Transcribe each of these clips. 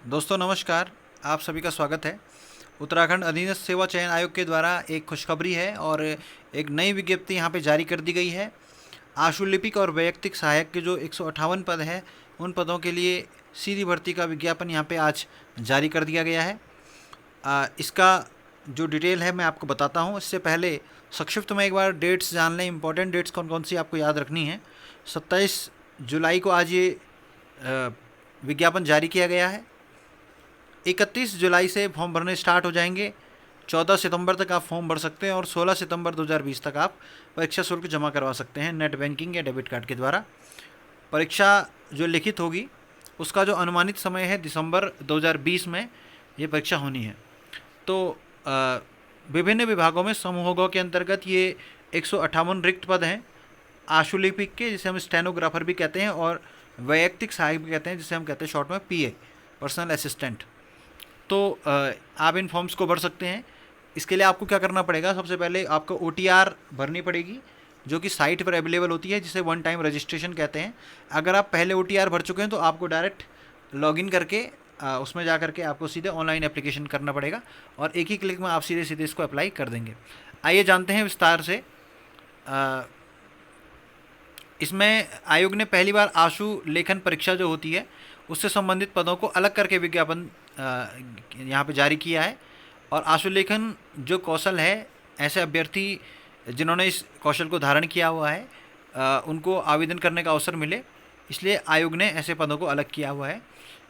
दोस्तों नमस्कार। आप सभी का स्वागत है। उत्तराखंड अधीनस्थ सेवा चयन आयोग के द्वारा एक खुशखबरी है और एक नई विज्ञप्ति यहाँ पे जारी कर दी गई है। आशुलिपिक और वैयक्तिक सहायक के जो 158 पद हैं उन पदों के लिए सीधी भर्ती का विज्ञापन यहाँ पे आज जारी कर दिया गया है। इसका जो डिटेल है मैं आपको बताता हूँ। इससे पहले संक्षिप्त में एक बार डेट्स जान लें। इंपॉर्टेंट डेट्स कौन कौन सी आपको याद रखनी है। 27 जुलाई को आज ये विज्ञापन जारी किया गया है। 31 जुलाई से फॉर्म भरने स्टार्ट हो जाएंगे। 14 सितंबर तक आप फॉर्म भर सकते हैं और 16 सितंबर 2020 तक आप परीक्षा शुल्क जमा करवा सकते हैं नेट बैंकिंग या डेबिट कार्ड के द्वारा। परीक्षा जो लिखित होगी उसका जो अनुमानित समय है दिसंबर 2020 में ये परीक्षा होनी है। तो विभिन्न विभागों में समूहों के अंतर्गत ये 158 रिक्त पद हैं आशुलिपिक के, जिसे हम स्टेनोग्राफर भी कहते हैं, और वैयक्तिक सहायक भी कहते हैं, जिसे हम कहते हैं शॉर्ट में पीए, पर्सनल असिस्टेंट। तो आप इन फॉर्म्स को भर सकते हैं। इसके लिए आपको क्या करना पड़ेगा, सबसे पहले आपको OTR भरनी पड़ेगी जो कि साइट पर अवेलेबल होती है, जिसे वन टाइम रजिस्ट्रेशन कहते हैं। अगर आप पहले OTR भर चुके हैं तो आपको डायरेक्ट लॉगिन करके उसमें जा करके आपको सीधे ऑनलाइन एप्लीकेशन करना पड़ेगा और एक ही क्लिक में आप सीधे सीधे इसको अप्लाई कर देंगे। आइए जानते हैं विस्तार से। इसमें आयोग ने पहली बार आशु लेखन परीक्षा जो होती है उससे संबंधित पदों को अलग करके विज्ञापन यहाँ पे जारी किया है। और आशुलेखन जो कौशल है, ऐसे अभ्यर्थी जिन्होंने इस कौशल को धारण किया हुआ है उनको आवेदन करने का अवसर मिले, इसलिए आयोग ने ऐसे पदों को अलग किया हुआ है।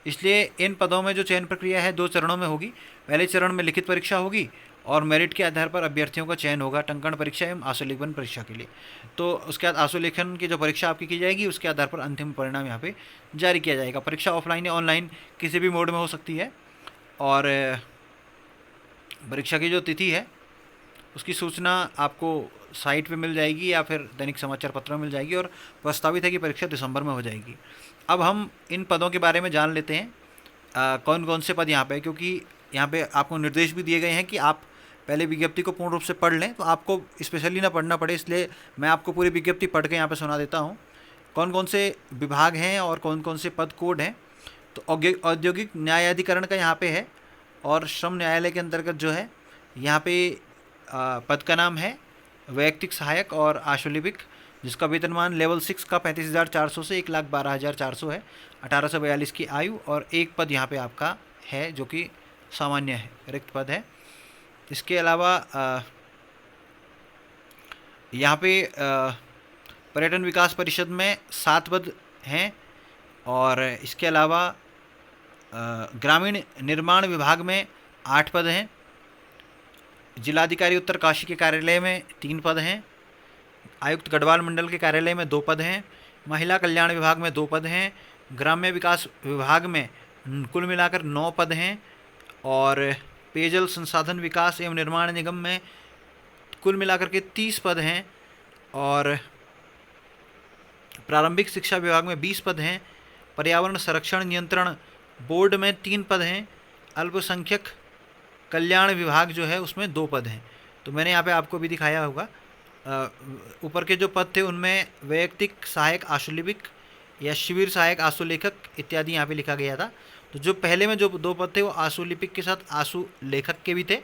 इसलिए इन पदों में जो चयन प्रक्रिया है 2 चरणों में होगी। पहले चरण में लिखित परीक्षा होगी और मेरिट के आधार पर अभ्यर्थियों का चयन होगा टंकण परीक्षा एवं आशुलेखन परीक्षा के लिए। तो उसके बाद आशुलेखन की जो परीक्षा आपकी की जाएगी उसके आधार पर अंतिम परिणाम यहाँ पे जारी किया जाएगा। परीक्षा ऑफलाइन या ऑनलाइन किसी भी मोड में हो सकती है और परीक्षा की जो तिथि है उसकी सूचना आपको साइट पे मिल जाएगी या फिर दैनिक समाचार पत्रों में मिल जाएगी और प्रस्तावित है कि परीक्षा दिसंबर में हो जाएगी। अब हम इन पदों के बारे में जान लेते हैं कौन कौन से पद यहाँ पे, क्योंकि यहाँ पे आपको निर्देश भी दिए गए हैं कि आप पहले विज्ञप्ति को पूर्ण रूप से पढ़ लें, तो आपको स्पेशली ना पढ़ना पड़े, इसलिए मैं आपको पूरी विज्ञप्ति पढ़ के यहाँ पे सुना देता हूँ कौन कौन से विभाग हैं और कौन कौन से पद कोड हैं। तो औद्योगिक न्यायाधिकरण का यहाँ पे है और श्रम न्यायालय के अंतर्गत जो है यहाँ पे पद का नाम है वैयक्तिक सहायक और आशुलिपिक, जिसका वेतनमान लेवल 6 का 35,400 से 1,12,400 है, 1842 की आयु, और एक पद यहाँ पे आपका है जो कि सामान्य है, रिक्त पद है। इसके अलावा यहाँ पे पर्यटन विकास परिषद में 7 पद हैं और इसके अलावा ग्रामीण निर्माण विभाग में 8 पद हैं। जिलाधिकारी उत्तरकाशी के कार्यालय में 3 पद हैं। आयुक्त गढ़वाल मंडल के कार्यालय में 2 पद हैं। महिला कल्याण विभाग में 2 पद हैं। ग्राम्य विकास विभाग में कुल मिलाकर 9 पद हैं और पेयजल संसाधन विकास एवं निर्माण निगम में कुल मिलाकर के 30 पद हैं और प्रारंभिक शिक्षा विभाग में 20 पद हैं। पर्यावरण संरक्षण नियंत्रण बोर्ड में 3 पद हैं। अल्पसंख्यक कल्याण विभाग जो है उसमें 2 पद हैं। तो मैंने यहाँ पे आपको भी दिखाया होगा ऊपर के जो पद थे उनमें वैयक्तिक सहायक आशुलिपिक या शिविर सहायक आशुलेखक इत्यादि यहाँ पे लिखा गया था। तो जो पहले में जो 2 पद थे वो आशुलिपिक के साथ आशुलेखक के भी थे,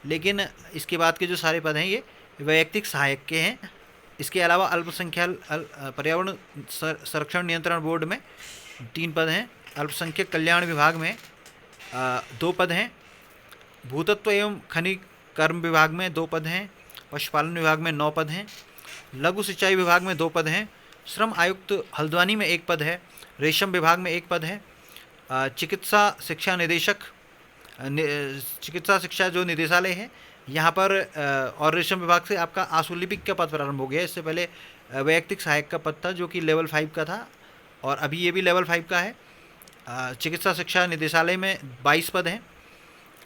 लेकिन इसके बाद के जो सारे पद हैं ये वैयक्तिक सहायक के हैं। इसके अलावा अल्पसंख्यक पर्यावरण संरक्षण नियंत्रण बोर्ड में 3 पद हैं। अल्पसंख्यक कल्याण विभाग में 2 पद हैं। भूतत्व एवं खनिज कर्म विभाग में 2 पद हैं। पशुपालन विभाग में 9 पद हैं। लघु सिंचाई विभाग में 2 पद हैं। श्रम आयुक्त हल्द्वानी में 1 पद है। रेशम विभाग में 1 पद है। चिकित्सा शिक्षा निदेशक चिकित्सा शिक्षा जो निदेशालय है यहाँ पर और रेशम विभाग से आपका आशुलिपिक का पद प्रारंभ हो गया। इससे पहले वैयक्तिक सहायक का पद था जो कि लेवल 5 का था और अभी ये भी लेवल 5 का है। चिकित्सा शिक्षा निदेशालय में 22 पद हैं।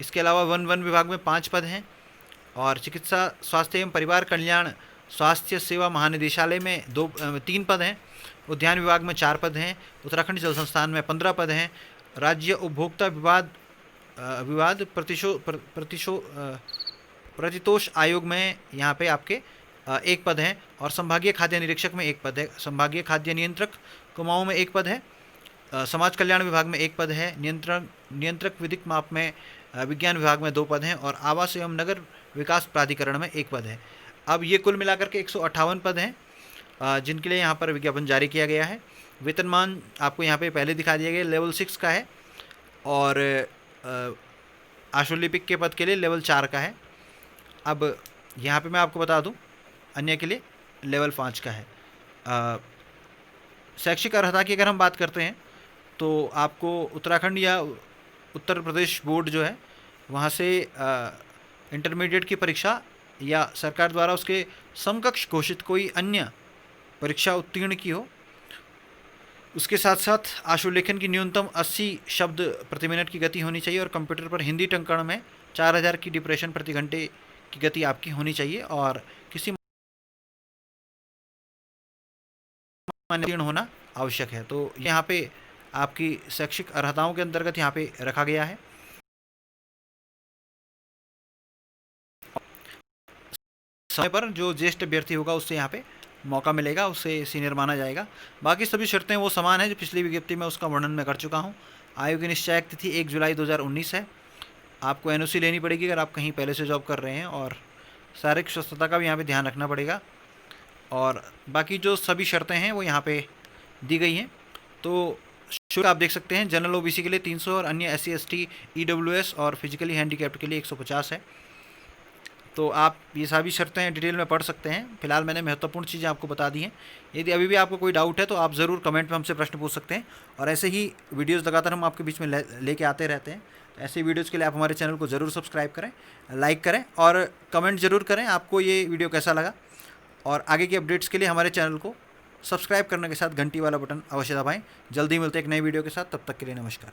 इसके अलावा वन विभाग में 5 पद हैं और चिकित्सा स्वास्थ्य एवं परिवार कल्याण स्वास्थ्य सेवा महानिदेशालय में 3 पद हैं। उद्यान विभाग में 4 पद हैं। उत्तराखंड जल संस्थान में 15 पद हैं। राज्य उपभोक्ता विवाद प्रतितोष आयोग में यहाँ पे आपके 1 पद है और संभागीय खाद्य निरीक्षक में 1 पद है। संभागीय खाद्य नियंत्रक कुमाऊं में 1 पद है। समाज कल्याण विभाग में 1 पद है, नियंत्रक विधिक माप में विज्ञान विभाग में 2 पद हैं और आवास एवं नगर विकास प्राधिकरण में 1 पद है। अब ये कुल मिलाकर के 158 पद हैं जिनके लिए यहाँ पर विज्ञापन जारी किया गया है। वेतनमान आपको यहाँ पे पहले दिखा दिया गया, लेवल 6 का है और आशुलिपिक के पद के लिए लेवल 4 का है। अब यहाँ पे मैं आपको बता दूँ अन्य के लिए लेवल 5 का है। शैक्षिक अर्हता की अगर हम बात करते हैं तो आपको उत्तराखंड या उत्तर प्रदेश बोर्ड जो है वहाँ से इंटरमीडिएट की परीक्षा या सरकार द्वारा उसके समकक्ष घोषित कोई अन्य परीक्षा उत्तीर्ण की हो। उसके साथ साथ आशुलेखन की न्यूनतम 80 शब्द प्रति मिनट की गति होनी चाहिए और कंप्यूटर पर हिंदी टंकण में 4000 की डिप्रेशन प्रति घंटे की गति आपकी होनी चाहिए और किसी उत्तीर्ण होना आवश्यक है। तो यहाँ पे आपकी शैक्षिक अर्हताओं के अंतर्गत यहाँ पे रखा गया है। समय पर जो ज्येष्ठ अभ्यर्थी होगा उससे यहाँ पे मौका मिलेगा, उससे सीनियर माना जाएगा। बाकी सभी शर्तें वो समान है जो पिछली विज्ञप्ति में उसका वर्णन मैं कर चुका हूँ। आयोग की निश्चायक तिथि 1 जुलाई 2019 है। आपको एनओसी लेनी पड़ेगी अगर आप कहीं पहले से जॉब कर रहे हैं और शारीरिक स्वस्थता का भी यहाँ पे ध्यान रखना पड़ेगा और बाकी जो सभी शर्तें हैं वो यहाँ पे दी गई हैं। तो शुल्क आप देख सकते हैं, जनरल ओबीसी के लिए 300 और अन्य SC ST EWS और फिजिकली हैंडीकैप्ड के लिए 150 है। तो आप ये सभी शर्तें डिटेल में पढ़ सकते हैं। फिलहाल मैंने महत्वपूर्ण चीज़ें आपको बता दी हैं। यदि अभी भी आपको कोई डाउट है तो आप ज़रूर कमेंट में हमसे प्रश्न पूछ सकते हैं और ऐसे ही वीडियोज़ लगातार हम आपके बीच में लेके आते रहते हैं। तो ऐसे वीडियोज़ के लिए आप हमारे चैनल को ज़रूर सब्सक्राइब करें, लाइक करें और कमेंट ज़रूर करें आपको ये वीडियो कैसा लगा। और आगे की अपडेट्स के लिए हमारे चैनल को सब्सक्राइब करने के साथ घंटी वाला बटन अवश्य दबाएं। जल्दी मिलते हैं एक नई वीडियो के साथ, तब तक के लिए नमस्कार।